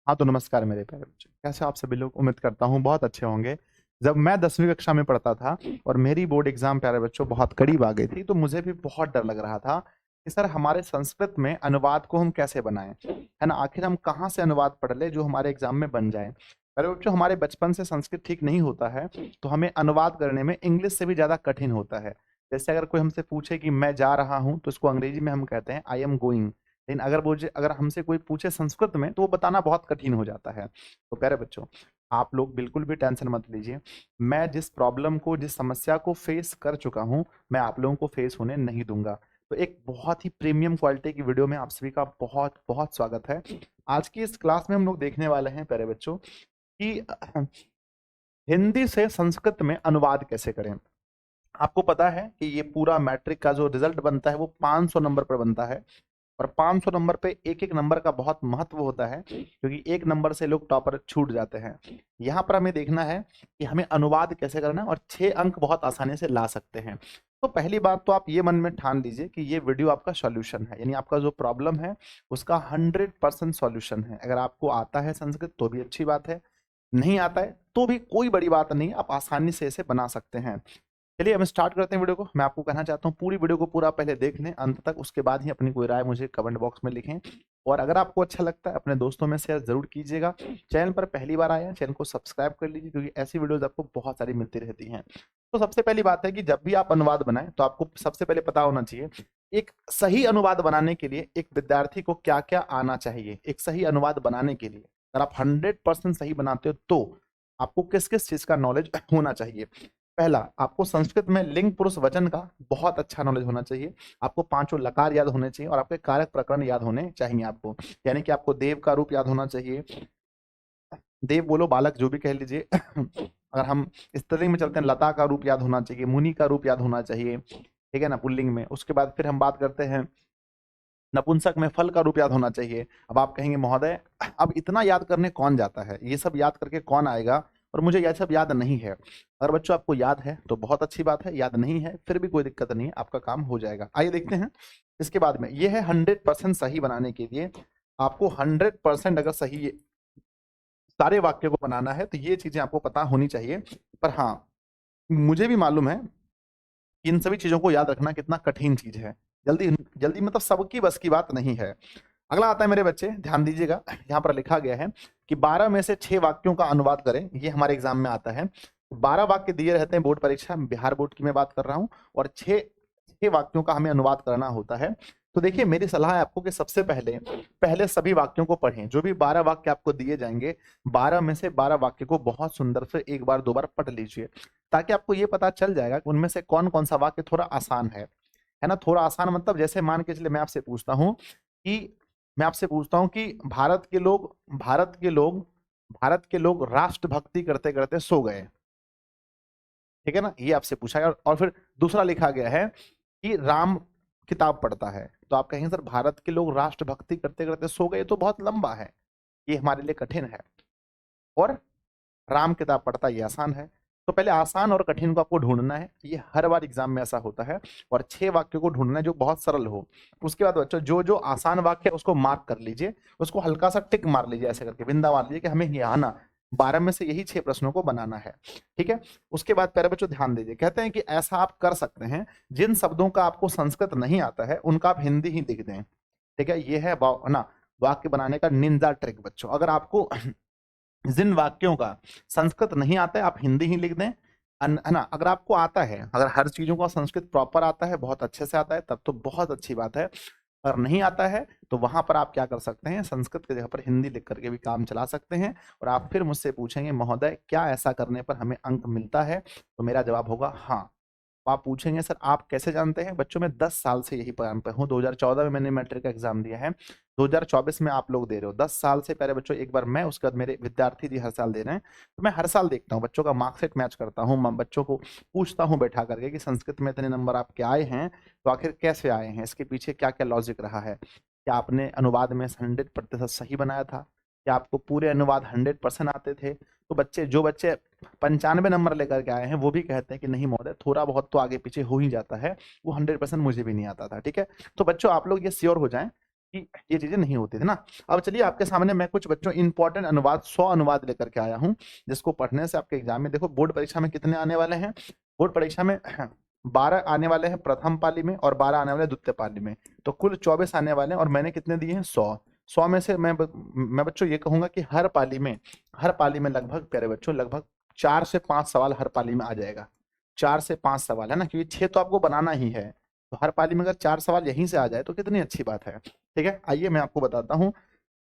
हाँ, तो नमस्कार मेरे प्यारे बच्चों। कैसे आप सभी लोग? उम्मीद करता हूँ बहुत अच्छे होंगे। जब मैं 10वीं कक्षा में पढ़ता था और मेरी बोर्ड एग्जाम प्यारे बच्चों बहुत करीब आ गई थी, तो मुझे भी बहुत डर लग रहा था कि सर हमारे संस्कृत में अनुवाद को हम कैसे बनाएं, है ना? आखिर हम कहाँ से अनुवाद पढ़ ले जो हमारे एग्जाम में बन जाए। प्यारे बच्चों, हमारे बचपन से संस्कृत ठीक नहीं होता है, तो हमें अनुवाद करने में इंग्लिश से भी ज्यादा कठिन होता है। जैसे अगर कोई हमसे पूछे कि मैं जा रहा हूँ, तो इसको अंग्रेजी में हम कहते हैं आई एम गोइंग। लेकिन अगर हमसे कोई पूछे संस्कृत में, तो वो बताना बहुत कठिन हो जाता है। तो प्यारे बच्चों, आप लोग बिल्कुल भी टेंशन मत लीजिए। मैं जिस प्रॉब्लम को, जिस समस्या को फेस कर चुका हूं, मैं आप लोगों को फेस होने नहीं दूंगा। तो एक बहुत ही प्रीमियम क्वालिटी की वीडियो में आप सभी का बहुत बहुत स्वागत है। आज की इस क्लास में हम लोग देखने वाले हैं प्यारे बच्चों कि हिंदी से संस्कृत में अनुवाद कैसे करें। आपको पता है कि ये पूरा मैट्रिक का जो रिजल्ट बनता है वो 500 नंबर पर बनता है। और 500 नंबर पे एक एक नंबर का बहुत महत्व होता है, क्योंकि एक नंबर से लोग टॉपर छूट जाते हैं। यहाँ पर हमें देखना है कि हमें अनुवाद कैसे करना है और 6 अंक बहुत आसानी से ला सकते हैं। तो पहली बात तो आप ये मन में ठान लीजिए कि ये वीडियो आपका सॉल्यूशन है, यानी आपका जो प्रॉब्लम है उसका 100% सॉल्यूशन है। अगर आपको आता है संस्कृत तो भी अच्छी बात है, नहीं आता है तो भी कोई बड़ी बात नहीं, आप आसानी से इसे बना सकते हैं। चलिए हम स्टार्ट करते हैं वीडियो को। मैं आपको कहना चाहता हूँ पूरी वीडियो को पूरा पहले देख लें अंत तक, उसके बाद ही अपनी कोई राय मुझे कमेंट बॉक्स में लिखें। और अगर आपको अच्छा लगता है अपने दोस्तों में शेयर जरूर कीजिएगा। चैनल पर पहली बार आए हैं, चैनल को सब्सक्राइब कर लीजिए, क्योंकि ऐसी वीडियोज आपको बहुत सारी मिलती रहती हैं। तो सबसे पहली बात है कि जब भी आप अनुवाद बनाएं तो आपको सबसे पहले पता होना चाहिए एक सही अनुवाद बनाने के लिए एक विद्यार्थी को क्या क्या आना चाहिए। एक सही अनुवाद बनाने के लिए अगर आप 100% सही बनाते हो तो आपको किस किस चीज का नॉलेज होना चाहिए। पहला, आपको संस्कृत में लिंग पुरुष वचन का बहुत अच्छा नॉलेज होना चाहिए। आपको पांचों लकार याद होने चाहिए और आपके कारक प्रकरण याद होने चाहिए आपको। यानी कि आपको देव का रूप याद होना चाहिए। देव बोलो बालक जो भी कह लीजिए। अगर हम स्त्रीलिंग में चलते हैं, लता का रूप याद होना चाहिए, मुनि का रूप याद होना चाहिए, ठीक है ना, पुल्लिंग में। उसके बाद फिर हम बात करते हैं नपुंसक में, फल का रूप याद होना चाहिए। अब आप कहेंगे महोदय अब इतना याद करने कौन जाता है, ये सब याद करके कौन आएगा, और मुझे यह सब याद नहीं है। अगर बच्चों आपको याद है तो बहुत अच्छी बात है, याद नहीं है फिर भी कोई दिक्कत नहीं है, आपका काम हो जाएगा। आइए देखते हैं। इसके बाद में ये है 100% सही बनाने के लिए आपको 100% अगर सही सारे वाक्य को बनाना है तो ये चीजें आपको पता होनी चाहिए। पर हाँ, मुझे भी मालूम है कि इन सभी चीजों को याद रखना कितना कठिन चीज है। जल्दी जल्दी मतलब सबकी बस की बात नहीं है। अगला आता है मेरे बच्चे, ध्यान दीजिएगा। यहाँ पर लिखा गया है कि 12 में से 6 वाक्यों का अनुवाद करें। ये हमारे एग्जाम में आता है। 12 वाक्य दिए रहते हैं बोर्ड परीक्षा, बिहार बोर्ड की मैं बात कर रहा हूँ, और 6 वाक्यों का हमें अनुवाद करना होता है। तो देखिए, मेरी सलाह है आपको कि सबसे पहले पहले सभी वाक्यों को पढ़ें। जो भी 12 वाक्य आपको दिए जाएंगे, 12 में से 12 वाक्य को बहुत सुंदर से एक बार दो बार पढ़ लीजिए, ताकि आपको ये पता चल जाएगा कि उनमें से कौन कौन सा वाक्य थोड़ा आसान है ना। थोड़ा आसान मतलब जैसे मान के चलिए मैं आपसे पूछता हूं कि भारत के लोग राष्ट्रभक्ति करते करते सो गए, ठीक है ना, ये आपसे पूछा गया। और फिर दूसरा लिखा गया है कि राम किताब पढ़ता है। तो आप कहेंगे सर भारत के लोग राष्ट्रभक्ति करते करते सो गए तो बहुत लंबा है, ये हमारे लिए कठिन है, और राम किताब पढ़ता ये आसान है। तो पहले आसान और कठिन को आपको ढूंढना है, ये हर बार एग्जाम में ऐसा होता है। और 6 वाक्यों को ढूंढना है जो बहुत सरल हो। उसके बाद बच्चों जो जो आसान वाक्य है उसको मार्क कर लीजिए, उसको हल्का सा टिक मार लीजिए, ऐसे करके बिंदा मार लीजिए कि हमें ये आना 12 में से यही 6 प्रश्नों को बनाना है, ठीक है। उसके बाद प्यारे बच्चों ध्यान दीजिए, कहते हैं कि ऐसा आप कर सकते हैं जिन शब्दों का आपको संस्कृत नहीं आता है उनका आप हिंदी ही लिख दें, ठीक है। ये है ना वाक्य बनाने का निंजा ट्रिक बच्चों। अगर आपको जिन वाक्यों का संस्कृत नहीं आता है आप हिंदी ही लिख दें, है ना। अगर आपको आता है, अगर हर चीजों का संस्कृत प्रॉपर आता है, बहुत अच्छे से आता है, तब तो बहुत अच्छी बात है। अगर नहीं आता है तो वहां पर आप क्या कर सकते हैं, संस्कृत की जगह पर हिंदी लिख करके भी काम चला सकते हैं। और आप फिर मुझसे पूछेंगे महोदय क्या ऐसा करने पर हमें अंक मिलता है, तो मेरा जवाब होगा हाँ। तो आप पूछेंगे सर आप कैसे जानते हैं। बच्चों में 10 साल से यही प्रोग्राम पे हूँ, 2014 में मैंने मैट्रिक का एग्जाम दिया है, 2024 में आप लोग दे रहे हो। 10 साल से पहले बच्चों एक बार मैं, उसके बाद मेरे विद्यार्थी जी हर साल दे रहे हैं। तो मैं हर साल देखता हूँ बच्चों का मार्कशीट मैच करता हूँ, मैं बच्चों को पूछता हूँ बैठा करके कि संस्कृत में इतने नंबर आपके आए हैं तो आखिर कैसे आए हैं, इसके पीछे क्या क्या लॉजिक रहा है। क्या आपने अनुवाद में 100% सही बनाया था, क्या आपको पूरे अनुवाद 100% आते थे। तो जो बच्चे 95 नंबर लेकर के आए हैं वो भी कहते हैं कि नहीं महोदय थोड़ा बहुत तो आगे पीछे हो ही जाता है, वो 100% मुझे भी नहीं आता था, ठीक है। तो बच्चों आप लोग ये श्योर हो जाएं कि ये चीजें नहीं होती थी ना। अब चलिए आपके सामने मैं कुछ बच्चों इंपॉर्टेंट अनुवाद 100 अनुवाद लेकर के आया हूँ, जिसको पढ़ने से आपके एग्जाम में, देखो बोर्ड परीक्षा में कितने आने वाले हैं, बोर्ड परीक्षा में 12 आने वाले हैं प्रथम पाली में और 12 आने वाले हैं द्वितीय पाली में, तो कुल 24 आने वाले हैं और मैंने कितने दिए हैं 100 में से मैं बच्चों ये कहूंगा कि हर पाली में लगभग प्यारे बच्चों लगभग 4 से 5 सवाल हर पाली में आ जाएगा। 4 से 5 सवाल है ना, क्योंकि 6 तो आपको बनाना ही है, तो हर पाली में अगर 4 सवाल यहीं से आ जाए तो कितनी अच्छी बात है। ठीक है, आइए मैं आपको बताता हूँ।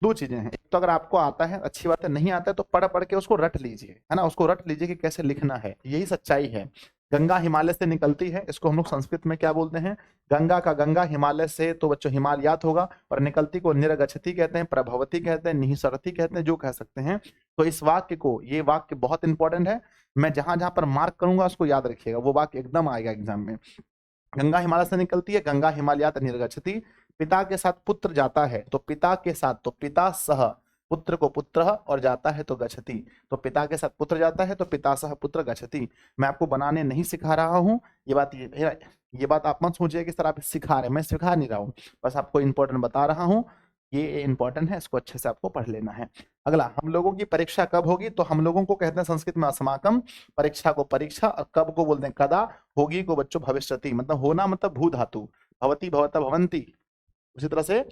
दो चीजें हैं, एक तो अगर आपको आता है अच्छी बात है, नहीं आता है तो पढ़ पढ़ के उसको रट लीजिए, है ना, उसको रट लीजिए कि कैसे लिखना है, यही सच्चाई है। गंगा हिमालय से निकलती है, इसको हम लोग संस्कृत में क्या बोलते हैं, गंगा का गंगा हिमालय से, तो बच्चों हिमालयात होगा, और निकलती को निर्गछति कहते हैं, प्रभवती कहते हैं, निःसरती कहते हैं, जो कह सकते हैं। तो इस वाक्य को, ये वाक्य बहुत इंपॉर्टेंट है, मैं जहां जहां पर मार्क करूंगा उसको याद रखिएगा, वो वाक्य एकदम आएगा एग्जाम में। गंगा हिमालय से निकलती है, गंगा हिमालयात निर्गछति, पिता के साथ पुत्र जाता है, तो पिता के साथ, तो पिता सह, पुत्र को पुत्र और जाता है तो गच्छति, तो पिता के साथ पुत्र जाता है तो पिता सह पुत्र गच्छति। मैं आपको बनाने नहीं सिखा रहा हूँ, ये बात आप मत सोचिए कि सर आप सिखा रहे हैं, मैं सिखा नहीं रहा हूँ, बस आपको इंपॉर्टेंट बता रहा हूँ, ये इंपॉर्टेंट है, इसको अच्छे से आपको पढ़ लेना है। अगला, हम लोगों की परीक्षा कब होगी, तो हम लोगों को कहते हैं संस्कृत में अस्माकम, परीक्षा को परीक्षा, और कब को बोलते हैं कदा, होगी को बच्चों भविष्यति, मतलब होना मतलब भू धातु, भवती भवता भवंती। उसी तरह से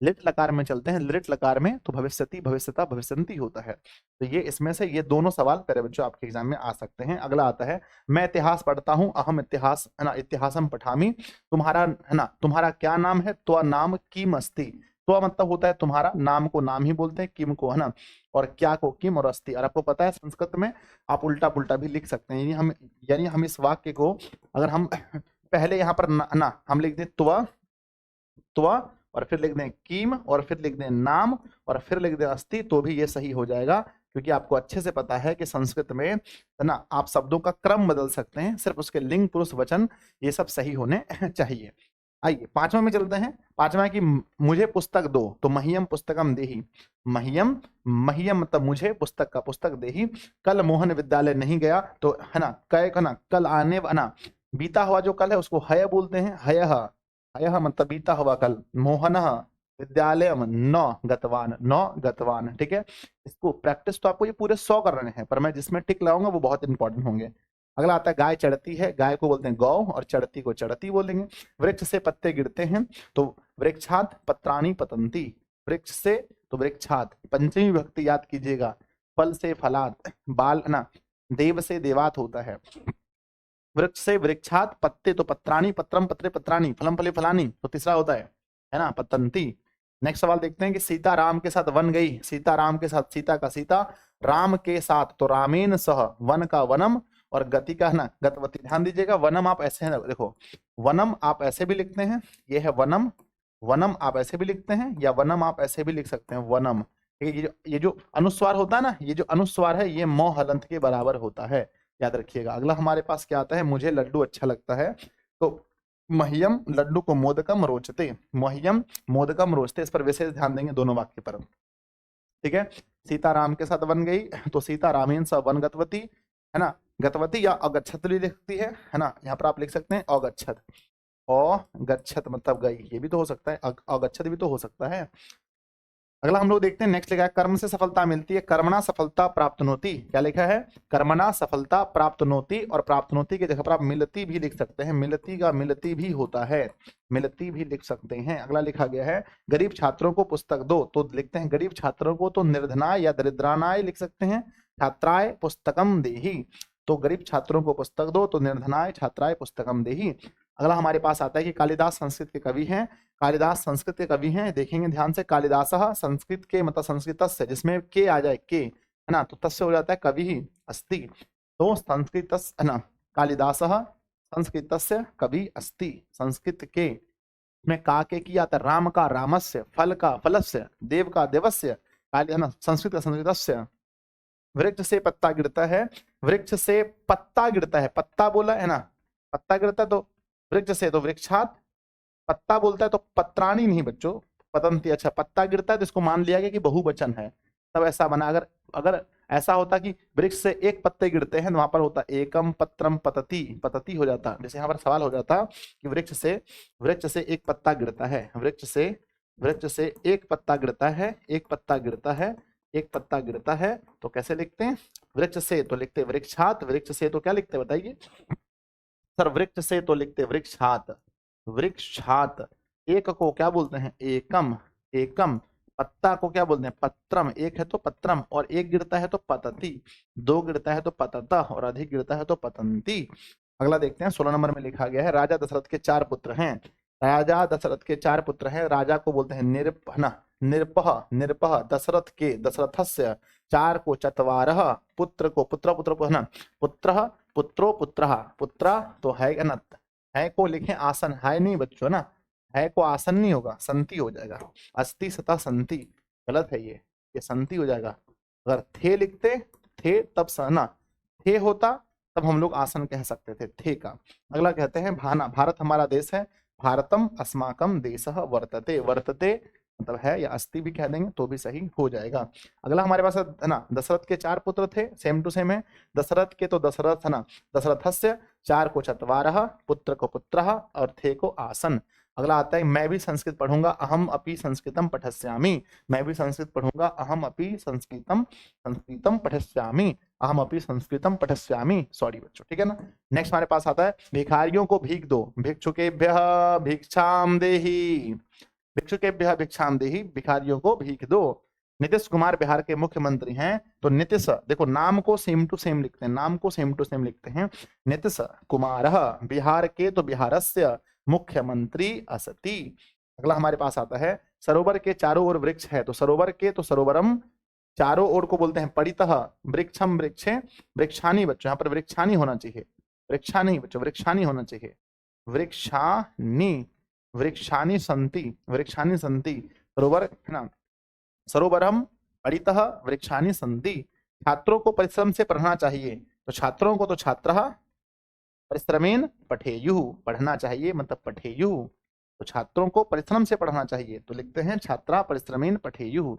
लिट लकार में चलते हैं, लिट लकार में तो भविष्यति भविष्यता भविष्यंती होता है। तो ये इसमें से ये दोनों सवाल प्यारे बच्चों आपके एग्जाम में आ सकते हैं। अगला आता है, मैं इतिहास पढ़ता हूँ, अहम इतिहास, है ना, इतिहासम पठामी, तुम्हारा, है ना, तुम्हारा क्या नाम है, तो नाम किम अस्ति, तो मतलब होता है तुम्हारा, नाम को नाम ही बोलते हैं, किम को, है ना, और क्या को किम, और अस्ति। और आपको पता है संस्कृत में आप उल्टा पुल्टा भी लिख सकते हैं, यानी हम इस वाक्य को अगर हम पहले यहाँ पर ना हम लिख दें त्व, और फिर लिख दें कीम, और फिर लिख दें नाम, और फिर लिख दें अस्ति, तो भी ये सही हो जाएगा, क्योंकि आपको अच्छे से पता है कि संस्कृत में, है ना, आप शब्दों का क्रम बदल सकते हैं, सिर्फ उसके लिंग पुरुष वचन ये सब सही होने चाहिए। आइए पांचवा में चलते हैं। पांचवा है कि मुझे पुस्तक दो, तो मह्यम पुस्तकम देहि, मह्यम, मह्यम मतलब मुझे, पुस्तक का पुस्तक देहि, कल मोहन विद्यालय नहीं गया, तो है ना, कै, है ना, कल आने, है ना, बीता हुआ जो कल है उसको हय बोलते हैं, हयः, हयः मतलब बीता हुआ कल, मोहनः विद्यालय न गतवान। ठीक है, इसको प्रैक्टिस तो आपको ये पूरे 100 कर रहे हैं, पर मैं जिसमें टिक लाऊंगा वो बहुत इंपॉर्टेंट होंगे। अगला आता है, गाय चढ़ती है, गाय को बोलते हैं गौ, और चढ़ती को चढ़ती बोलेंगे। वृक्ष से पत्ते गिरते हैं, तो वृक्षात पत्राणि पतंती, वृक्ष से तो वृक्षात, पंचमी विभक्ति याद कीजिएगा, फल से फलात, बाल, ना, देव से देवात होता है, वृक्ष से वृक्षात, पत्ते तो पत्राणी, पत्रम पत्रे पत्राणी, फलम फले फलानी, तो तीसरा होता है ना पतंती। नेक्स्ट सवाल देखते हैं कि सीता राम के साथ वन गई, सीता राम के साथ, सीता का सीता, राम के साथ तो रामेन सह, वन का वनम, और गति का ना गतवती। ध्यान दीजिएगा, वनम आप ऐसे है, देखो वनम आप ऐसे भी लिखते हैं, ये है वनम, वनम आप ऐसे भी लिखते हैं, या वनम आप ऐसे भी लिख सकते हैं, वनम। ठीक है, ये जो अनुस्वार होता है ना, ये जो अनुस्वार है ये मौ हलंत के बराबर होता है, याद रखिएगा। अगला हमारे पास क्या आता है, मुझे लड्डू अच्छा लगता है, तो मह्यम लड्डू को मोदकम रोचते, मह्यम मोदकम रोचते, इस पर विशेष ध्यान देंगे दोनों वाक्य पर। ठीक है, सीता राम के साथ वन गई, तो सीता रामेन स वन गतवती, है ना, गतवती या अगच्छत भी लिखती है ना, यहाँ पर आप लिख सकते हैं अगच्छत, अगच्छत मतलब गई, ये भी तो हो सकता है, अगच्छत भी तो हो सकता है। अगला हम लोग देखते हैं, नेक्स्ट लिखा है, कर्म से सफलता मिलती है, कर्मणा सफलता प्राप्त नोती, क्या लिखा है, कर्मणा सफलता प्राप्त नोती, और प्राप्त नोती की जगह पर आप मिलती भी लिख सकते हैं, मिलती का मिलती भी होता है, मिलती भी लिख सकते हैं। अगला लिखा गया है, गरीब छात्रों को पुस्तक दो, तो लिखते हैं गरीब छात्रों को तो निर्धनाय या दरिद्रानाय लिख सकते हैं, छात्राय पुस्तकम देहि, तो गरीब छात्रों को पुस्तक दो तो निर्धनाय छात्राय पुस्तकम देहि। अगला हमारे पास आता है कि कालिदास संस्कृत के कवि हैं, कालिदास संस्कृत के कवि हैं, देखेंगे ध्यान से, कालिदास संस्कृत के मतलब संस्कृत से, जिसमें के आ जाए के, है ना, तो तस्य हो जाता है कवि ही अस्ति, तो संस्कृत, है ना, कालिदास संस्कृत कवि अस्ति, संस्कृत के में का के किया था, राम का रामस्य, फल का फलस्य, देव का देवस्य, है ना, संस्कृत का संस्कृतस्य। वृक्ष से पत्ता गिरता है, वृक्ष से पत्ता गिरता है, पत्ता बोला है ना, पत्ता गिरता है, तो वृक्ष से तो वृक्षात, पत्ता बोलता है तो पत्राणी नहीं बच्चों, पतंती। अच्छा, पत्ता गिरता है तो इसको मान लिया गया कि बहुवचन है, तब ऐसा बना। अगर अगर ऐसा होता कि वृक्ष से एक पत्ते गिरते हैं, तो वहां पर होता एकम पत्रम पतति, पतति हो जाता। जैसे यहाँ पर सवाल हो जाता कि वृक्ष से एक पत्ता गिरता है, वृक्ष से वृक्ष से एक पत्ता गिरता है, एक पत्ता गिरता है, एक पत्ता गिरता है, तो कैसे लिखते हैं? वृक्ष से तो लिखते वृक्षात, वृक्ष से तो क्या लिखते बताइए सर? वृक्ष से तो लिखते वृक्षात, वृक्षात। एक को क्या बोलते हैं? एकम, एकम। पत्ता को क्या बोलते हैं? पत्रम। एक है तो पत्रम, और एक गिरता है तो पतति, दो गिरता है तो पतता, और अधिक गिरता है तो पतंती। अगला देखते हैं, 16 नंबर में लिखा गया है, राजा दशरथ के 4 पुत्र हैं। राजा दशरथ के 4 पुत्र हैं। राजा को बोलते हैं निरपह, निरपह। दशरथ के, दशरथस्य, 4 को चत्वारः, पुत्र को, पुत्र को है ना, पुत्रः, पुत्रो पुत्रः, पुत्रा तो है ना, है को लिखें आसन, है नहीं बच्चों ना, है को आसन नहीं होगा, संति हो जाएगा। अस्ति सता संति, गलत है ये संति हो जाएगा। अगर थे लिखते, थे तब ना, थे होता तब हम लोग आसन कह सकते थे, थे का। अगला कहते हैं भाना, भारत हमारा देश है। भारतम अस्माकम देशः वर्तते, वर्तते मतलब है, या अस्ति भी कह देंगे तो भी सही हो जाएगा। अगला हमारे पास है ना, दशरथ के 4 पुत्र थे, सेम टू सेम है। दशरथ के तो दशरथ है ना, दशरथस्य, 4 को चत्वारः, पुत्र को पुत्रः, और थे को आसन। अगला आता है, मैं भी संस्कृत पढ़ूंगा, अहम अपि संस्कृतम पठस्यामि। मैं भी संस्कृत पढ़ूंगा, अहम अपि संस्कृतम पठस्यामि, अहम अपि संस्कृतम पठस्यामि। सॉरी बच्चों, ठीक है ना। नेक्स्ट हमारे पास आता है, भिखारियों को भीख दो, भिक्षुकेभ्यः भिक्षाम देहि, भिक्षुकेभ्यः भिक्षाम देहि, भिखारियों को भीख दो। नीतीश कुमार बिहार के मुख्यमंत्री हैं, तो नीतीश, देखो नाम को सेम टू सेम लिखते हैं, नाम को सेम टू सेम लिखते हैं। नीतीश कुमारः, बिहार के तो बिहारस्य मुख्यमंत्री अस्ति। अगला हमारे पास आता है, सरोवर के चारों ओर वृक्ष है, तो सरोवर के तो सरोवरम, चारों ओर को बोलते हैं परितः, वृक्षम वृक्षे, वृक्षानी बच्चों, यहाँ पर वृक्षानी होना चाहिए, वृक्षा नहीं बच्चों, वृक्षानी होना चाहिए, वृक्षानी, वृक्षानी संति, वृक्षानी संति। सरोवर है ना, सरोवरम परितः वृक्षानी संति। छात्रों को परिश्रम से पढ़ना चाहिए, तो छात्रों को तो छात्रः परिश्रमेन पठेयुः, पढ़ना चाहिए मतलब पठेयुः, तो छात्रों को परिश्रम से पढ़ना चाहिए, तो लिखते हैं छात्रा परिश्रमेन पठेयुः।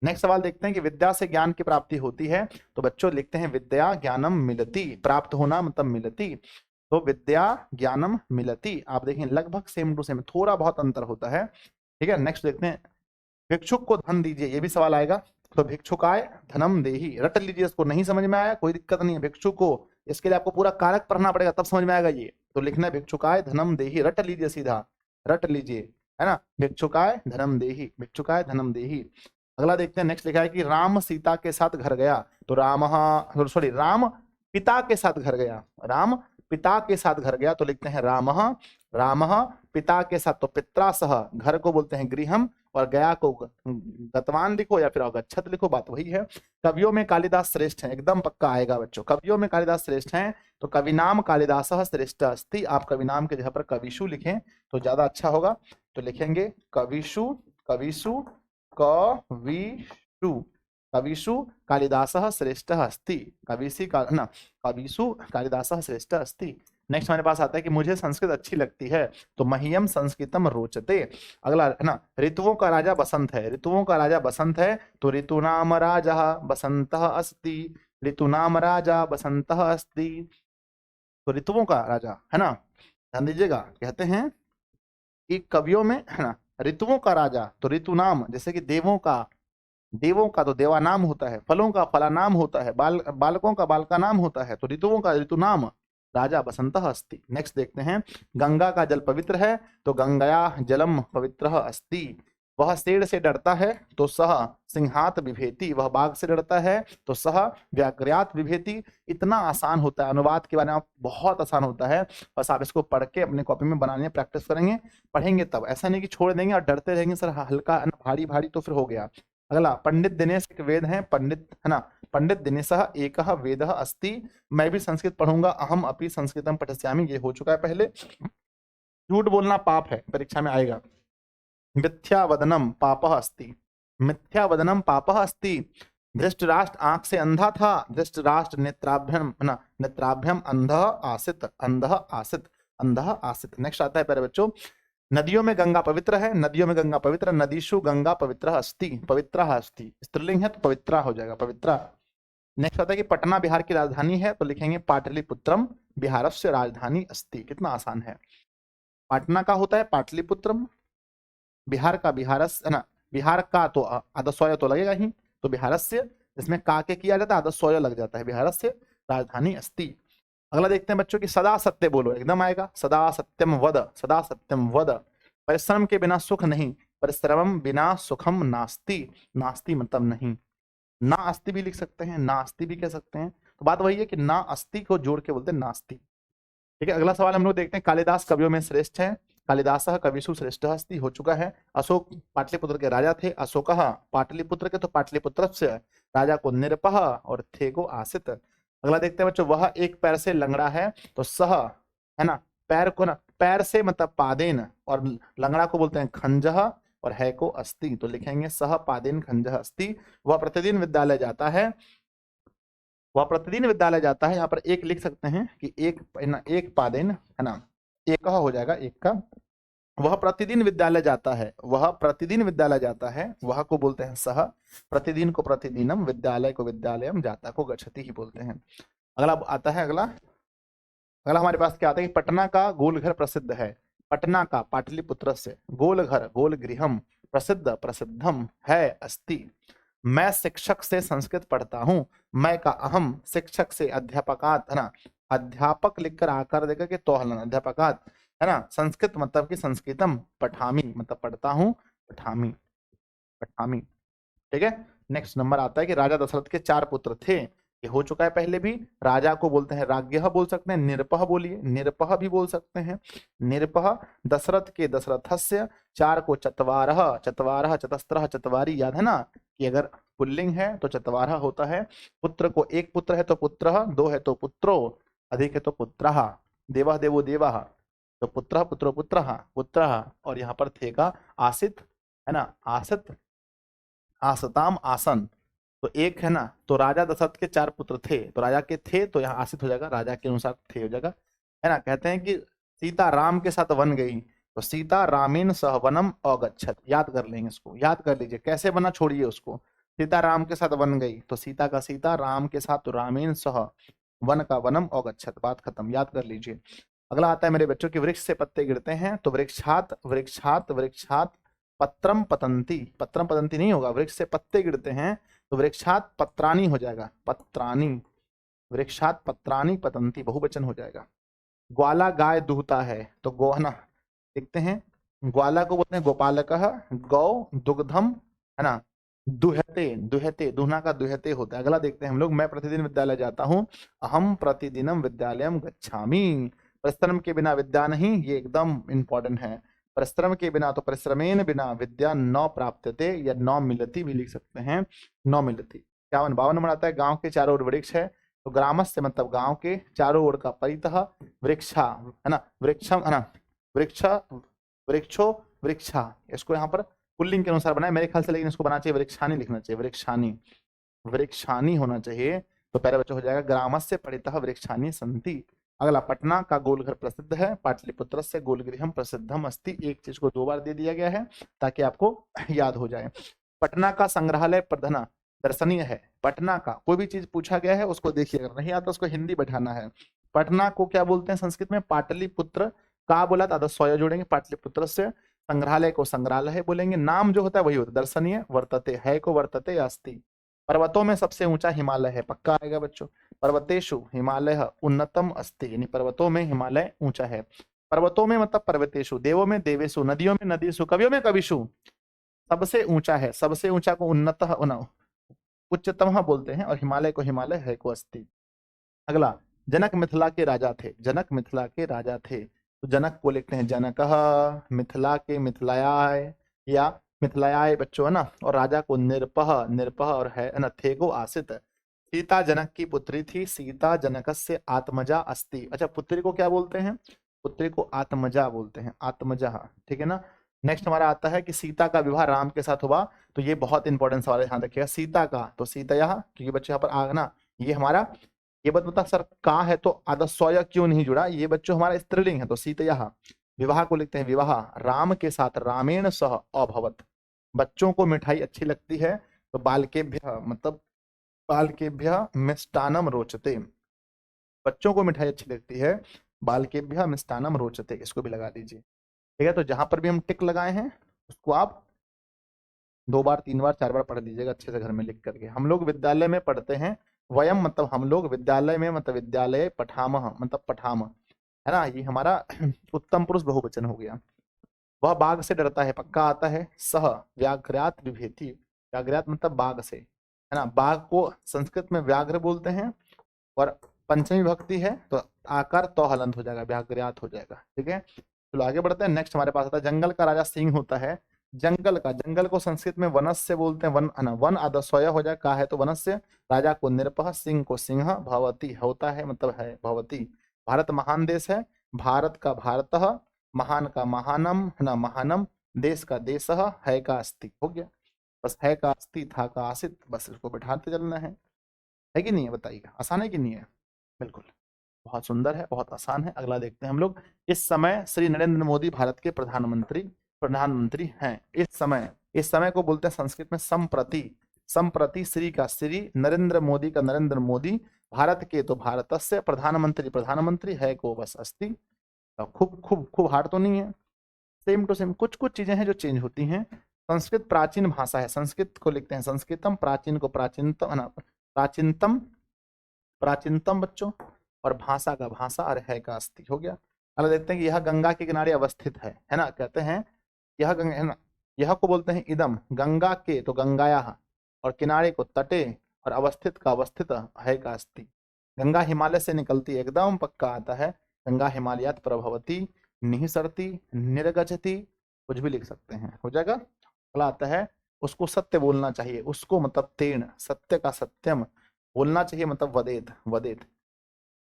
नेक्स्ट सवाल देखते हैं कि विद्या से ज्ञान की प्राप्ति होती है, तो बच्चों लिखते हैं विद्या ज्ञानम मिलति, प्राप्त होना मतलब मिलति, तो विद्या ज्ञानम मिलति। आप देखें लगभग सेम टू सेम, थोड़ा बहुत अंतर होता है, ठीक है। नेक्स्ट देखते हैं, भिक्षुक को धन दीजिए, ये भी सवाल आएगा, तो भिक्षुकाय धनम देहि, रट लीजिए। इसको नहीं समझ में आया कोई दिक्कत नहीं है, भिक्षुक को, इसके लिए आपको पूरा कारक पढ़ना पड़ेगा तब समझ में आएगा ये, तो लिखना है भिक्षुकाय धनम देहि, रट लीजिए सीधा, रट लीजिए, है ना, भिक्षुकाय धनम देहि, भिक्षुकाय धनम देहि। अगला देखते हैं, नेक्स्ट लिखा है कि राम सीता के साथ घर गया, तो राम पिता के साथ घर गया, राम पिता के साथ घर गया, तो लिखते हैं राम पिता के साथ, तो पित्रा सह, घर को बोलते हैं गृहम, और गया को गतवान लिखो या फिर अगच्छत लिखो, बात वही है। कवियों में कालिदास श्रेष्ठ हैं, एकदम पक्का आएगा बच्चों, कवियों में कालिदास श्रेष्ठ हैं, तो कवि नाम कालिदासः श्रेष्ठ अस्ति। आप कवि नाम के जगह पर कविशु लिखें तो ज्यादा अच्छा होगा, तो लिखेंगे कविशु, कविशु, कविशु, कविशु कालिदासः श्रेष्ठः अस्ति, कविशु कालिदासः श्रेष्ठः अस्ति। नेक्स्ट हमारे पास आता है कि मुझे संस्कृत अच्छी लगती है, तो मह्यम संस्कृतम रोचते। अगला है ना, ऋतुओं का राजा बसंत है, ऋतुओं का राजा बसंत है, तो ऋतुनाम राजा बसंतः अस्ति, ऋतुनाम राजा बसंतः अस्ति, तो ऋतुओं का राजा है ना, ध्यान दीजिएगा। कहते हैं कि कवियों में है ना, ऋतुओं का राजा, तो ऋतु नाम, जैसे कि देवों का तो देवा नाम होता है, फलों का फला नाम होता है, बालकों का बालका नाम होता है, तो ऋतुओं का ऋतु नाम राजा बसंतः अस्ति। नेक्स्ट देखते हैं, गंगा का जल पवित्र है, तो गंगया जलम पवित्रः अस्ति। वह शेर से डरता है, तो सह सिंहात विभेति, वह बाघ से डरता है, तो सह व्याघ्रात विभेति। इतना आसान होता है, अनुवाद के बारे में बहुत आसान होता है, बस आप इसको पढ़ के अपने कॉपी में बनाने प्रैक्टिस करेंगे, पढ़ेंगे तब, ऐसा नहीं कि छोड़ देंगे और डरते रहेंगे सर हल्का भारी भारी तो फिर हो गया। अगला, पंडित दिनेश एक वेद है, पंडित है ना, पंडित दिनेशः एकः वेदः अस्ति। मैं भी संस्कृत पढ़ूंगा, अहम अपि संस्कृतम पठस्यामि, ये हो चुका है पहले। झूठ बोलना पाप है, परीक्षा में आएगा। मिथ्यावदनम पापः अस्ति, मिथ्यावदनम पापः अस्ति। धृष्टराष्ट्र आंख से अंधा था, धृष्टराष्ट्र नेत्राभ्यम ना, नेत्राभ्यम अंधः आसित, अंधः आसित, अंधः आसित। नेक्स्ट आता है प्यारे बच्चों, नदियों में गंगा पवित्र है, नदियों में गंगा पवित्र, नदीषु गंगा पवित्र अस्ति, पवित्र अस्ति, स्त्रीलिंग है तो पवित्रा हो जाएगा, पवित्रा। नेक्स्ट आता है कि पटना बिहार की राजधानी है, तो लिखेंगे पाटलिपुत्रम बिहारस्य राजधानी अस्ति। कितना आसान है, पटना का होता है पाटलिपुत्रम, बिहार का बिहारस है ना, बिहार का तो आदस्वय तो लगेगा ही, तो बिहारस्य इसमें का के किया जाता है, आदस्वय लग जाता है, बिहारस्य राजधानी अस्ति। अगला देखते हैं बच्चों की सदा सत्य बोलो, एकदम आएगा, सदा सत्यम वद, सदा सत्यम वद। परिश्रम के बिना सुख नहीं, परिश्रम बिना सुखम नास्ति, नास्ति मतलब नहीं, ना अस्ति भी लिख सकते हैं, ना अस्ति भी कह सकते हैं, तो बात वही है कि ना अस्ति को जोड़ के बोलते हैं नास्ति। ठीक है, अगला सवाल हम लोग देखते हैं, कालिदास कवियों में श्रेष्ठ है, कालिदास कविषु श्रेष्ठ अस्ति हो चुका है। अशोक पाटलिपुत्र के राजा थे, अशोक पाटलिपुत्र के, तो पाटलिपुत्र से राजा को निरपह और थे को आसित। अगला देखते हैं बच्चों, वह एक पैर से लंगड़ा है, तो सह है ना, पैर को ना, पैर से मतलब पादेन, और लंगड़ा को बोलते हैं खंजह, और है को अस्ति, तो लिखेंगे सह पादेन खंजह अस्ति। वह प्रतिदिन विद्यालय जाता है, वह प्रतिदिन विद्यालय जाता है, यहाँ पर एक लिख सकते हैं कि एक ना, एक पादेन है ना, एक हो जाएगा एक का। वह प्रतिदिन विद्यालय जाता है, वह प्रतिदिन विद्यालय जाता है, वह को बोलते हैं सह, प्रतिदिन को प्रतिदिनम, विद्यालय को विद्यालयम, जाता को गच्छति ही बोलते हैं। अगला आता है, अगला अगला हमारे पास क्या आता है कि पटना का गोलघर प्रसिद्ध है, पटना का पाटलिपुत्र से, गोलघर गोल गृहम, प्रसिद्ध प्रसिद्धम है अस्ति। मैं शिक्षक से संस्कृत पढ़ता हूँ, मैं का अहम, शिक्षक से अध्यापकात है ना, अध्यापक लिखकर आकार देकर के तो हलन, अध्यापकात है ना, संस्कृत मतलब कि संस्कृतम, पठामी मतलब पढ़ता हूँ, पठामी पठामी। ठीक है, नेक्स्ट नंबर आता है कि राजा दशरथ के 4 पुत्र थे, ये हो चुका है पहले भी। राजा को बोलते हैं राज्ञः बोल सकते हैं, निरपह बोलिए, निरपह भी बोल सकते हैं, निरपह। दशरथ के दशरथस्य, 4 को चत्वारः, चत्वारः चतस्रः चत्वारी, याद है ना कि अगर पुल्लिंग है तो चत्वारः होता है। पुत्र को एक पुत्र है तो पुत्रः, 2 है तो पुत्रो, अधिक है तो पुत्रः, देवः देवो देवः, तो पुत्रः पुत्रो पुत्रः पुत्रः, और यहाँ पर थे का आसित है ना, आसित आसताम आसन, तो एक है ना, तो राजा दशरथ के 4 पुत्र थे, तो राजा के थे तो यहाँ आसित हो जाएगा, राजा के अनुसार थे हो जाएगा, है ना। कहते हैं कि सीता राम के साथ वन गई, तो सीता रामेन सह वनम अगच्छत, याद कर लेंगे इसको, याद कर लीजिए कैसे बना, छोड़िए उसको। सीता राम के साथ वन गई, तो सीता का सीता, राम के साथ तो रामेन सह, वन का वनम अगच्छत, बात खत्म, याद कर लीजिए। अगला आता है मेरे बच्चों की, वृक्ष से पत्ते गिरते हैं, तो वृक्षात वृक्षात वृक्षात पत्रम पतंती, पत्रम पतंती नहीं होगा, वृक्ष से पत्ते गिरते हैं, तो वृक्षात पत्राणी हो जाएगा, पत्राणी, वृक्षात पत्राणी पतंती बहुवचन हो जाएगा। ग्वाला गाय दूहता है, तो गौ ना, देखते हैं, ग्वाला को बोलते हैं गोपालकः, गौ दुग्धम है ना, दुहते, दुहते दूहना का दुहते होता है। अगला देखते हैं हम लोग, मैं प्रतिदिन विद्यालय जाता हूँ, अहम प्रतिदिनम विद्यालयम गच्छामि। परिश्रम के बिना विद्या नहीं, ये एकदम इंपॉर्टेंट है, परिश्रम के बिना, तो परिश्रमेन बिना विद्या न प्राप्यते, या न मिलती भी लिख सकते हैं, न मिलती। 52 नंबर आता है, गांव के चारों ओर वृक्ष है, तो ग्रामस्य मतलब गांव के, चारों ओर का परितः, वृक्षा है ना, वृक्षम है ना, वृक्ष वृक्षो वृक्षा, इसको यहाँ पर पुल्लिंग के अनुसार बनाए मेरे ख्याल से, लेकिन इसको बनाना चाहिए वृक्षानी लिखना चाहिए, वृक्षानी, वृक्षानी होना चाहिए, तो पहले बच्चों हो जाएगा ग्रामस्य परितः वृक्षानी संति। अगला, पटना का गोलघर प्रसिद्ध है, पाटलिपुत्र से गोलगृहम प्रसिद्धम अस्ति, एक चीज को 2 बार दे दिया गया है ताकि आपको याद हो जाए। पटना का संग्रहालय प्रधान दर्शनीय है, पटना का कोई भी चीज पूछा गया है उसको देखिए, अगर नहीं आता उसको हिंदी बैठाना है। पटना को क्या बोलते हैं संस्कृत में, पाटलिपुत्र, का बोला था स्वय जोड़ेंगे, पाटलिपुत्र से, संग्रहालय को संग्रहालय बोलेंगे, नाम जो होता है वही होता है, दर्शनीय, वर्तते है को वर्तते अस्ति। पर्वतों में सबसे ऊंचा हिमालय है, पक्का आएगा बच्चों, पर्वतेषु हिमालय उन्नतम अस्ति, यानी पर्वतों में हिमालय ऊंचा है। पर्वतों में मतलब पर्वतेषु, देवों में देवेशु, नदियों में नदीसु, कवियों में कविशु, सबसे ऊंचा है, सबसे ऊंचा को उन्नत उच्चतम बोलते हैं, और हिमालय को हिमालय है को अस्ति। अगला, जनक मिथिला के राजा थे, जनक मिथिला के राजा थे, तो जनक को लिखते हैं जनकः, मिथिला के मिथिलायाय, या मिथिलायाय बच्चों है ना, और राजा को निरपह, निरपह, और है ना, थे को आसित। सीता जनक की पुत्री थी, सीता जनकस्य आत्मजा अस्ति, अच्छा पुत्री को क्या बोलते हैं, पुत्री को आत्मजा बोलते हैं, आत्मजा, ठीक है ना। नेक्स्ट हमारा आता है कि सीता का विवाह राम के साथ हुआ, तो ये बहुत इंपॉर्टेंट सवाल है, ध्यान रखिएगा, सीता का, तो सीता यहाँ, क्योंकि बच्चे यहाँ पर आ ना, ये हमारा, ये बात बता सर का है तो आदस्वय क्यों नहीं जुड़ा, ये बच्चों हमारा स्त्रीलिंग है, तो सीतया, विवाह को लिखते हैं विवाह, राम के साथ, रामेण सह अभवत। बच्चों को मिठाई अच्छी लगती है, तो बालकेभ्यः मतलब बालकेभ्यः मिष्टान्नम रोचते, बच्चों को मिठाई अच्छी लगती है, बालकेभ्यः मिष्टान्नम रोचते, इसको भी लगा दीजिए, ठीक है। तो जहां पर भी हम टिक लगाए हैं उसको आप 2 बार 3 बार 4 बार पढ़ लीजिएगा अच्छे से घर में लिख करके। हम लोग विद्यालय में पढ़ते हैं, वयम मतलब हम लोग, विद्यालय में मतलब विद्यालय, पठामह मतलब पठाम, है ना, ये हमारा उत्तम पुरुष बहुवचन हो गया। वह बाघ से डरता है, पक्का आता है। सह व्याघ्रात विभेति, व्याघ्रात मतलब बाघ से, है ना, बाघ को संस्कृत में व्याघ्र बोलते हैं, और पंचमी विभक्ति है तो आकार तो हलंत हो जाएगा, व्याघ्रात हो जाएगा। ठीक है, चलो आगे बढ़ते हैं। नेक्स्ट हमारे पास आता है जंगल का राजा सिंह होता है। जंगल का, जंगल को संस्कृत में वनस्य बोलते हैं, वन, है ना, वन आदस्वय हो जाए, का है तो वनस्य, राजा को निरपह, सिंह को सिंह, भवती होता है मतलब है भवती। भारत महान देश है, भारत का भारतः, महान का महानम, है ना, महानम, देश का देशः, है का अस्ति, हो गया बस। है का अस्ति, था का आसित, बस इसको बैठाते चलना है कि नहीं है, बताइएगा, आसान है कि नहीं है? बिल्कुल, बहुत सुंदर है, बहुत आसान है। अगला देखते हैं हम लोग। इस समय श्री नरेंद्र मोदी भारत के प्रधानमंत्री हैं। इस समय को बोलते हैं संस्कृत में संप्रति। संप्रति, श्री का श्री, नरेंद्र मोदी का नरेंद्र मोदी, भारत के तो भारतस्य, प्रधानमंत्री है को बस अस्ति। तो खूब खूब खूब हार्ड तो नहीं है, सेम टू सेम। कुछ कुछ चीजें हैं जो चेंज होती हैं। संस्कृत प्राचीन भाषा है, संस्कृत को लिखते हैं संस्कृतम, प्राचीन को प्राचीनतम, है ना, प्राचीनतम, प्राचीनतम बच्चों, और भाषा का भाषा, और है का अस्ति, हो गया। अगला देखते हैं कि यह गंगा के किनारे अवस्थित है ना, कहते हैं यह गंगा, है ना, यह को बोलते हैं इदम, गंगा के तो गंगाया, और किनारे को तटे, और अवस्थित का अवस्थित, है का अस्ति। गंगा हिमालय से निकलती, एकदम पक्का आता है। गंगा हिमालयात प्रभवती, निःसरती, निर्गछति, कुछ भी लिख सकते हैं, हो जाएगा। अगला आता है उसको सत्य बोलना चाहिए, उसको मतलब तेन, सत्य का सत्यम, बोलना चाहिए मतलब वदेत, वदेत।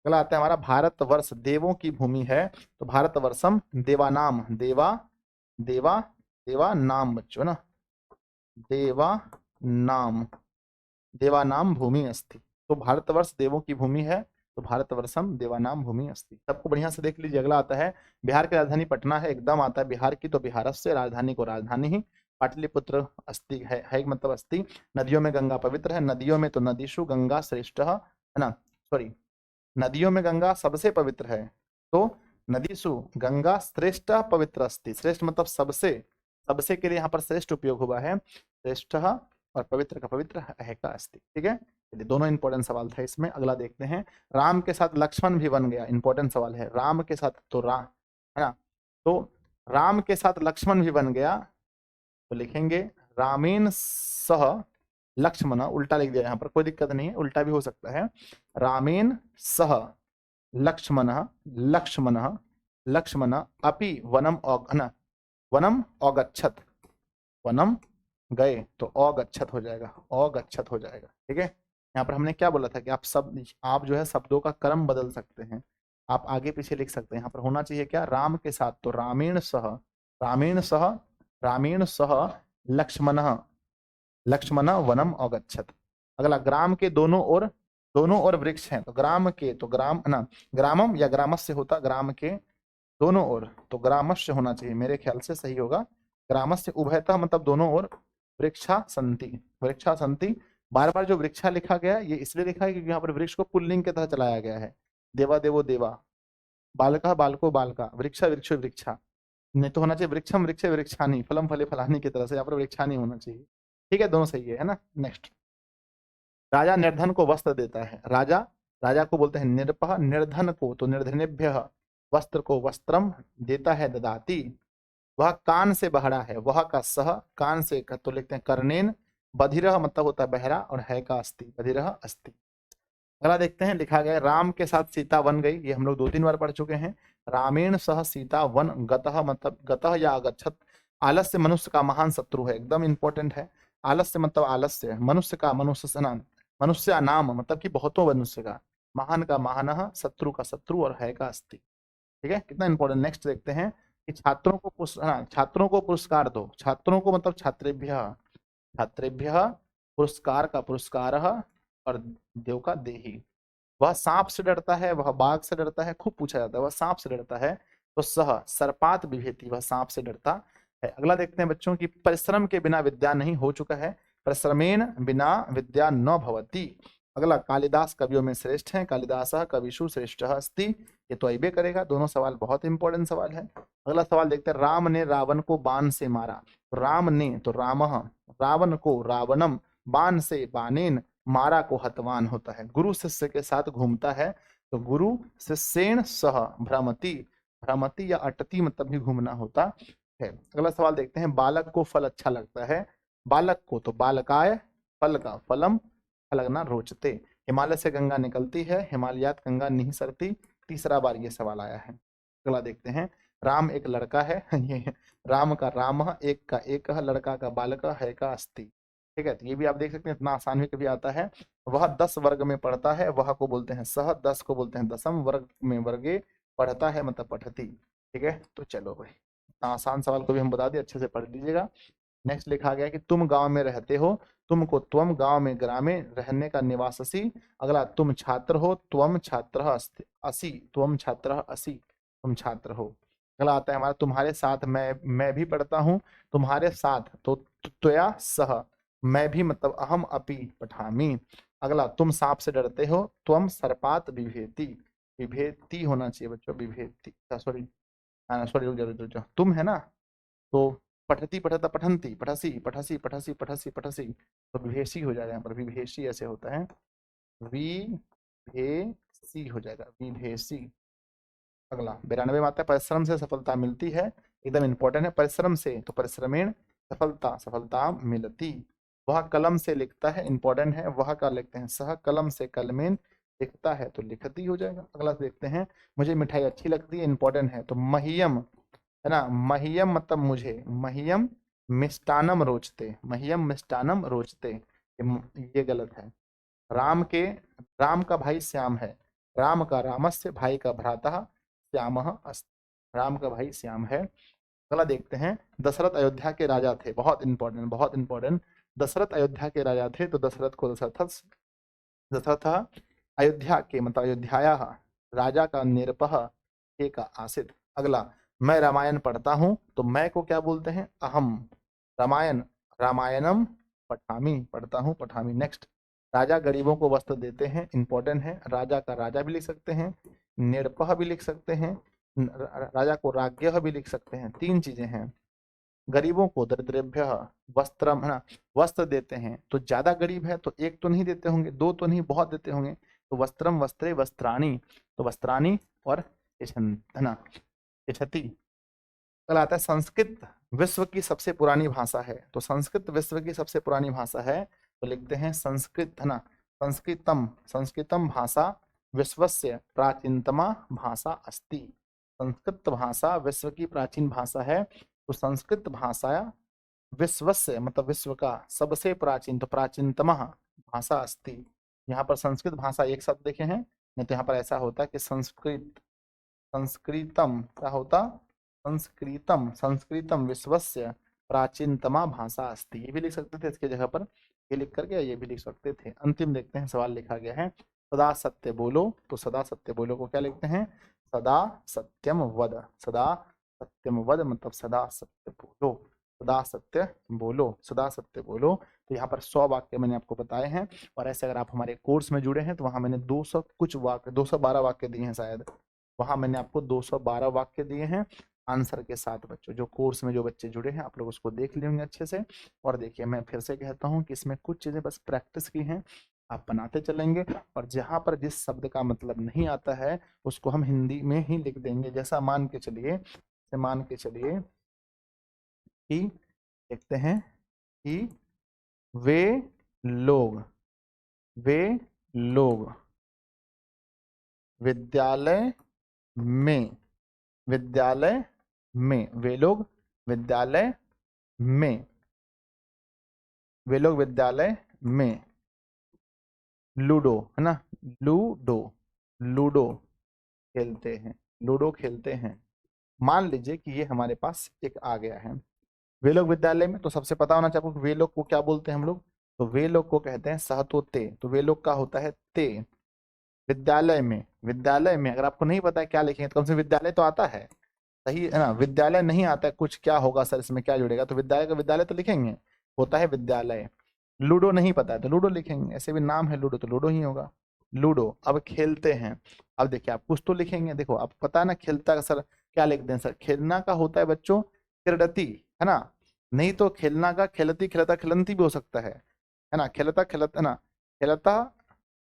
अगला आता है हमारा भारतवर्ष देवों की भूमि है, तो भारतवर्षम देवानाम, देवा देवा देवा नाम बच्चों ना, देवा नाम, देवानाम भूमि अस्ति। तो भारतवर्ष देवों की भूमि है, तो भारतवर्षम देवानाम भूमि अस्ति। सबको बढ़िया से देख लीजिए। अगला आता है बिहार की राजधानी पटना है, एकदम आता है बिहार की, तो बिहारस्य, राजधानी को राजधानी ही, पाटलिपुत्र अस्ति है मतलब अस्ति। नदियों में गंगा पवित्र है, नदियों में तो नदीशु गंगा श्रेष्ठ, है ना, सॉरी, नदियों में गंगा सबसे पवित्र है, तो नदीसु गंगा श्रेष्ठ पवित्र अस्ति। श्रेष्ठ मतलब सबसे, सबसे के लिए यहाँ पर श्रेष्ठ उपयोग हुआ है, श्रेष्ठ, और पवित्र का पवित्र है का अस्ति। ठीक है, दोनों इंपॉर्टेंट सवाल था इसमें। अगला देखते हैं, राम के साथ लक्ष्मण भी बन गया, इंपॉर्टेंट सवाल है। राम के साथ तो राम, है ना, तो राम के साथ लक्ष्मण भी बन गया, तो लिखेंगे रामेण सह लक्ष्मण, उल्टा लिख दिया यहाँ पर, कोई दिक्कत नहीं है, उल्टा भी हो सकता है। रामेण सह लक्ष्मण, लक्ष्मण, लक्ष्मण अपि वनम वनम औगच्छत, वनम गए तो औगच्छत हो जाएगा, औगच्छत हो जाएगा। ठीक है, यहाँ पर हमने क्या बोला था कि आप जो है शब्दों का क्रम बदल सकते हैं, आप आगे पीछे लिख सकते हैं। यहाँ पर होना चाहिए क्या, राम के साथ तो रामेण सह, रामेण सह, रामेण सह लक्ष्मण, लक्ष्मण वनम औगच्छत। अगला ग्राम के दोनों ओर वृक्ष हैं, तो ग्राम के तो ग्राम, है ना, ग्रामम या ग्रामस्य होता, ग्राम के दोनों ओर तो ग्रामस्य होना चाहिए, मेरे ख्याल से सही होगा। ग्रामस्य उभयतः मतलब दोनों ओर, वृक्षा संति, वृक्षा संति। बार बार जो वृक्षा लिखा गया ये इसलिए लिखा है क्योंकि यहाँ पर वृक्ष को पुल्लिंग की तरह चलाया गया है। देवा देवो देवा, बालका बालको बालका, वृक्षा वृक्षो वृक्षा, नहीं तो होना चाहिए वृक्षम वृक्षे वृक्षानी, फलम फले फलानी की तरह से, यहाँ पर वृक्षानी होना चाहिए। ठीक है, दोनों सही है ना। नेक्स्ट, राजा निर्धन को वस्त्र देता है, राजा, राजा को बोलते हैं निर्पह, निर्धन को तो निर्धनेभ्य, वस्त्र को वस्त्रम देता है, ददाती। वह कान से बहरा है, वह का सह, कान से तो लिखते हैं कर्णेन, बधिरह मतलब होता है बहरा, और है का अस्ति, बधिरह अस्ति। अगला देखते हैं, लिखा गया राम के साथ सीता वन गई, ये हम लोग 2-3 बार पढ़ चुके हैं। रामेण सह सीता वन गतः मतलब गतः या अगच्छत। आलस्य मनुष्य का महान शत्रु है, एकदम इंपॉर्टेंट है। आलस्य मतलब आलस्य, मनुष्य का, मनुष्य से नाम, मनुष्य नाम मतलब कि बहुतों मनुष्य का, महान का महान, शत्रु का शत्रु, और है का अस्ति। ठीक है, कितना इंपॉर्टेंट। नेक्स्ट देखते हैं कि छात्रों को पुरस्कार दो, छात्रों को मतलब छात्रेभ्य, छात्रेभ्य पुरस्कार का पुरस्कार, और देव का देही। वह सांप से डरता है, वह बाघ से डरता है, खूब पूछा जाता है, वह सांप से डरता है, तो सह सर्पात विभेति, वह सांप से डरता है। अगला देखते हैं बच्चों की, परिश्रम के बिना विद्या नहीं, हो चुका है, परिश्रमेण बिना विद्या न भवति। अगला, कालिदास कवियों में श्रेष्ठ हैं, कालिदास कविषु श्रेष्ठ अस्ति। ये तो अइबे करेगा, दोनों सवाल बहुत इंपॉर्टेंट सवाल है। अगला सवाल देखते हैं, राम ने रावण को बाण से मारा। राम ने तो रामः, रावण को रावणम, बाण से बाणेन, मारा को हतवान होता है। गुरु शिष्य के साथ घूमता है तो गुरु शिष्येण सह भ्रमति, भ्रमति या अटति मतलब भी घूमना होता है। अगला सवाल देखते हैं, बालक को फल अच्छा लगता है। बालक को तो बालकाय, फल का फलम, फलगना रोचते। हिमालय से गंगा निकलती है, हिमालयात गंगा नहीं सरती। तीसरा बार ये सवाल आया है। अगला देखते हैं, राम एक लड़का है ये राम का राम, एक का एक, लड़का का बालक, है का अस्ति। ठीक है, तो ये भी आप देख सकते हैं, इतना आसान भी कभी आता है। वह 10 वर्ग में पढ़ता है, वह को बोलते हैं सह, 10 को बोलते हैं दसम, वर्ग में वर्गे, पढ़ता है मतलब पठती। ठीक है, तो चलो भाई, इतना आसान सवाल को भी हम बता दिए, अच्छे से पढ़ लीजिएगा। नेक्स्ट लिखा गया कि तुम गांव में रहते हो, तुमको त्वम, गांव में ग्रामे, रहने का निवासी। अगला, तुम छात्र हो, त्वम छात्र असि, त्वम छात्र असि, तुम छात्र हो। अगला आता है हमारा, तुम्हारे साथ मैं भी पढ़ता हूँ, तुम्हारे साथ तो त्वया सह, मैं भी मतलब अहम अपि पठामि। अगला, तुम सांप से डरते हो, त्वम सर्पात बिभेति, विभेति होना चाहिए बच्चों, विभेति, सॉरी सॉरी, रुक जाओ, तुम है ना, तो पठती पठता पठंती, पठसी पठसी पठसी पठसी पठसी, तो विभेषी हो जाएगा यहाँ पर, विभेषी ऐसे होता है, विभेषी हो जाएगा, विभेषी। अगला 92 में आता है, परिश्रम से सफलता मिलती है, एकदम इंपॉर्टेंट है, परिश्रम से तो परिश्रमेण सफलता, सफलता मिलती। वह कलम से लिखता है, इंपॉर्टेंट है, वह का लिखते हैं सह, कलम से कलमेन, लिखता है तो लिखती हो जाएगा। अगला देखते हैं, मुझे मिठाई अच्छी लगती है, इंपॉर्टेंट है, तो मह्यम है ना, मह्यम मतलब मुझे, मह्यम मिष्टानम रोचते, मह्यम मिष्टानम रोचते, ये गलत है। राम के, राम का भाई श्याम है, राम का रामस्य, भाई का भ्राता श्यामः अस्ति, राम का भाई श्याम है। अगला देखते हैं, दशरथ अयोध्या के राजा थे, बहुत इंपॉर्टेंट, बहुत इंपॉर्टेंट। दशरथ अयोध्या के राजा थे, तो दशरथ को दशरथ अयोध्या के मतलब अयोध्याया राजा का निरपह का आसित। अगला, मैं रामायण पढ़ता हूँ, तो मैं को क्या बोलते हैं, अहम, रामायण रामायणम पठामी, पढ़ता हूँ पठामी। नेक्स्ट, राजा गरीबों को वस्त्र देते हैं, इंपॉर्टेंट है, राजा का राजा भी लिख सकते हैं, निरपह भी लिख सकते हैं, राजा को राज्ञ भी लिख सकते हैं, 3 चीजें हैं। गरीबों को दरिद्रेभ्य वस्त्रम, है ना, वस्त्र देते हैं, तो ज्यादा गरीब है तो एक तो नहीं देते होंगे, 2 तो नहीं, बहुत देते होंगे, तो वस्त्रम वस्त्रे वस्त्राणी, तो वस्त्राणी और है ना, यछति। कल आता है, संस्कृत विश्व की सबसे पुरानी भाषा है, तो संस्कृत विश्व की सबसे पुरानी भाषा है, तो लिखते हैं संस्कृत, है ना, संस्कृतम, संस्कृतम भाषा विश्वस्य प्राचीनतमा भाषा अस्ति। संस्कृत भाषा विश्व की प्राचीन भाषा है, तो संस्कृत भाषा विश्वस्य मतलब विश्व का सबसे प्राचीन, तो प्राचीनतम भाषा अस्ति। यहाँ पर संस्कृत भाषा एक शब्द देखे हैं, नहीं तो यहाँ पर ऐसा होता है कि संस्कृत, संस्कृतम क्या होता, संस्कृतम, संस्कृतम विश्वस्य प्राचीनतमा भाषा अस्ति, ये भी लिख सकते थे, इसके जगह पर ये लिख करके ये भी लिख सकते थे। अंतिम देखते हैं, सवाल लिखा गया है, सदा सत्य बोलो, तो सदा सत्य बोलो को क्या लिखते हैं, सदा सत्यम वद, सदा सत्यम वद मतलब सदा सत्य बोलो, सदा सत्य बोलो, सदा सत्य बोलो। तो यहाँ पर 100 वाक्य मैंने आपको बताए हैं, और ऐसे अगर आप हमारे कोर्स में जुड़े हैं तो वहां मैंने 200 कुछ वाक्य, 212 वाक्य दिए हैं शायद, वहां मैंने आपको 212 वाक्य दिए हैं आंसर के साथ। बच्चों जो कोर्स में जो बच्चे जुड़े हैं, आप लोग उसको देख लेंगे अच्छे से। और देखिए, मैं फिर से कहता हूँ कि इसमें कुछ चीजें बस प्रैक्टिस की हैं, आप बनाते चलेंगे, और जहां पर जिस शब्द का मतलब नहीं आता है उसको हम हिंदी में ही लिख देंगे। जैसा मान के चलिए कि देखते हैं कि वे लोग विद्यालय में, वे लोग विद्यालय में लूडो, है ना, लूडो खेलते हैं। मान लीजिए कि ये हमारे पास एक आ गया है, वे लोग विद्यालय में, तो सबसे पता होना चाहिए वे लोग को क्या बोलते हैं हम लोग, तो वे लोग को कहते हैं सहतो ते, तो वे लोग का होता है ते। विद्यालय में अगर आपको नहीं पता है क्या लिखेंगे, तो कम से विद्यालय तो आता है, सही है ना, विद्यालय नहीं आता है, कुछ क्या होगा सर इसमें क्या जुड़ेगा, तो विद्यालय का विद्यालय तो लिखेंगे, होता है विद्यालय। लूडो नहीं पता है तो लूडो लिखेंगे, ऐसे भी नाम है लूडो तो लूडो ही होगा, लूडो। अब खेलते हैं, अब देखिए आप कुछ तो लिखेंगे, देखो आप पता है ना खेलता का सर क्या लिख दें सर, खेलना का होता है बच्चों क्रीडति, है ना, नहीं तो खेलना का खेलती खिलता खिलंती भी हो सकता है ना, खेलता खिलता, है ना, खेलता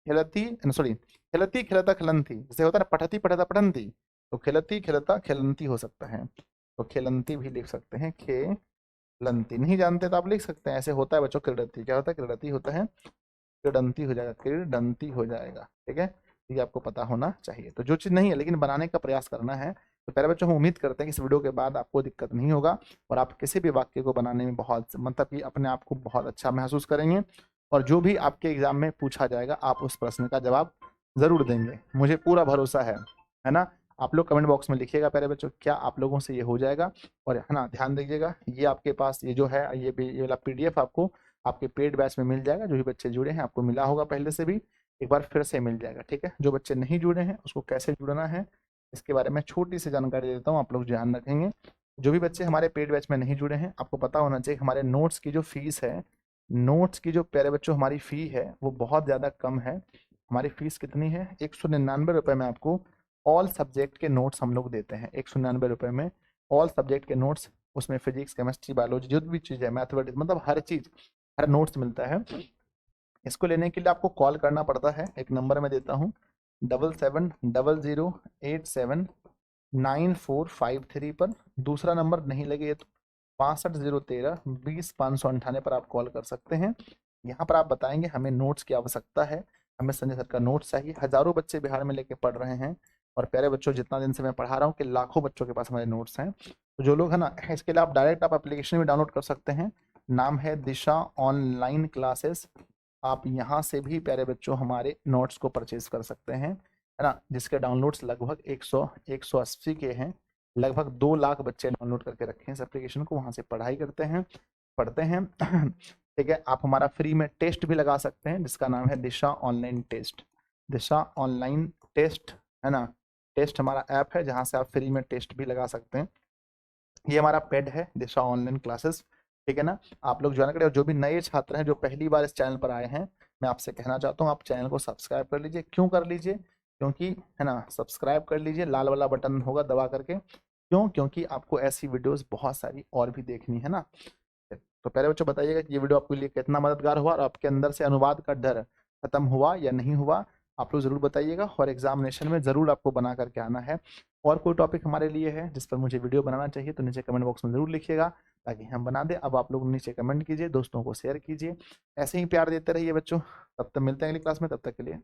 खिलती, सॉरी खेलती खिलता खिलंती, जैसे होता है ना पठती पठता पठंती, तो खेलती खिलता खिलंती हो सकता है, तो खिलंती भी लिख सकते हैं, लंती नहीं जानते तो आप लिख सकते हैं, ऐसे होता है बच्चों क्रीडती, क्या होता है क्रीडती होता है, क्रीडंती हो जाएगा, क्रीडंती हो जाएगा, ठीक है, ये आपको पता होना चाहिए। तो जो चीज़ नहीं है लेकिन बनाने का प्रयास करना है, तो पहले बच्चों हम उम्मीद करते हैं कि इस वीडियो के बाद आपको दिक्कत नहीं होगा और आप किसी भी वाक्य को बनाने में बहुत मतलब कि अपने आप को बहुत अच्छा महसूस करेंगे, और जो भी आपके एग्जाम में पूछा जाएगा आप उस प्रश्न का जवाब जरूर देंगे, मुझे पूरा भरोसा है ना। आप लोग कमेंट बॉक्स में लिखिएगा पहले बच्चों क्या आप लोगों से ये हो जाएगा, और है ना ध्यान दीजिएगा ये आपके पास ये जो है ये वाला पीडीएफ आपको आपके पेड बैच में मिल जाएगा, जो भी बच्चे जुड़े हैं आपको मिला होगा पहले से भी, एक बार फिर से मिल जाएगा, ठीक है। जो बच्चे नहीं जुड़े हैं उसको कैसे जुड़ना है इसके बारे में छोटी सी जानकारी देता हूँ, आप लोग ध्यान रखेंगे। जो भी बच्चे हमारे पेड बैच में नहीं जुड़े हैं आपको पता होना चाहिए हमारे नोट्स की जो फीस है, नोट्स की जो प्यारे बच्चों हमारी फी है वो बहुत ज़्यादा कम है। हमारी फीस कितनी है, 199 रुपये में आपको ऑल सब्जेक्ट के नोट्स हम लोग देते हैं, 199 रुपये में ऑल सब्जेक्ट के नोट्स, उसमें फिजिक्स केमिस्ट्री बायोलॉजी जो भी चीज़ है मैथमेटिक्स मतलब हर चीज़ हर नोट्स मिलता है। इसको लेने के लिए आपको कॉल करना पड़ता है, एक नंबर मैं देता हूँ 7700879453 पर, दूसरा नंबर नहीं लगे तो 65 013 20 598 पर आप कॉल कर सकते हैं। यहाँ पर आप बताएंगे हमें नोट्स की आवश्यकता है, हमें संजय सर का नोट्स चाहिए, हजारों बच्चे बिहार में लेके पढ़ रहे हैं, और प्यारे बच्चों जितना दिन से मैं पढ़ा रहा हूँ कि लाखों बच्चों के पास हमारे नोट्स हैं, तो जो लोग है ना इसके लिए आप डायरेक्ट आप एप्लीकेशन भी डाउनलोड कर सकते हैं, नाम है दिशा ऑनलाइन क्लासेस, आप यहाँ से भी प्यारे बच्चों हमारे नोट्स को परचेज कर सकते हैं, है ना, जिसके डाउनलोड्स लगभग 180 के हैं, लगभग 2 लाख बच्चे डाउनलोड करके रखे हैं इस एप्लीकेशन को, वहाँ से पढ़ाई करते हैं पढ़ते हैं ठीक है। आप हमारा फ्री में टेस्ट भी लगा सकते हैं जिसका नाम है दिशा ऑनलाइन टेस्ट, दिशा ऑनलाइन टेस्ट, है ना, टेस्ट हमारा ऐप है जहाँ से आप फ्री में टेस्ट भी लगा सकते हैं। ये हमारा पेड है दिशा ऑनलाइन क्लासेस, ठीक है ना। आप लोग ज्वाइन करें, और जो भी नए छात्र हैं जो पहली बार इस चैनल पर आए हैं मैं आपसे कहना चाहता हूँ आप चैनल को सब्सक्राइब कर लीजिए, क्यों कर लीजिए, क्योंकि है ना सब्सक्राइब कर लीजिए, लाल वाला बटन होगा दबा करके, क्यों, क्योंकि आपको ऐसी वीडियोस बहुत सारी और भी देखनी है ना। तो पहले बच्चों बताइएगा कि ये वीडियो आपके लिए कितना मददगार हुआ और आपके अंदर से अनुवाद का डर खत्म हुआ या नहीं हुआ, आप लोग जरूर बताइएगा, और एग्जामिनेशन में जरूर आपको बना करके आना है। और कोई टॉपिक हमारे लिए है जिस पर मुझे वीडियो बनाना चाहिए तो नीचे कमेंट बॉक्स में जरूर लिखिएगा ताकि हम बना दें। अब आप लोग नीचे कमेंट कीजिए, दोस्तों को शेयर कीजिए, ऐसे ही प्यार देते रहिए बच्चों। तब तक मिलते हैं अगली क्लास में, तब तक के लिए।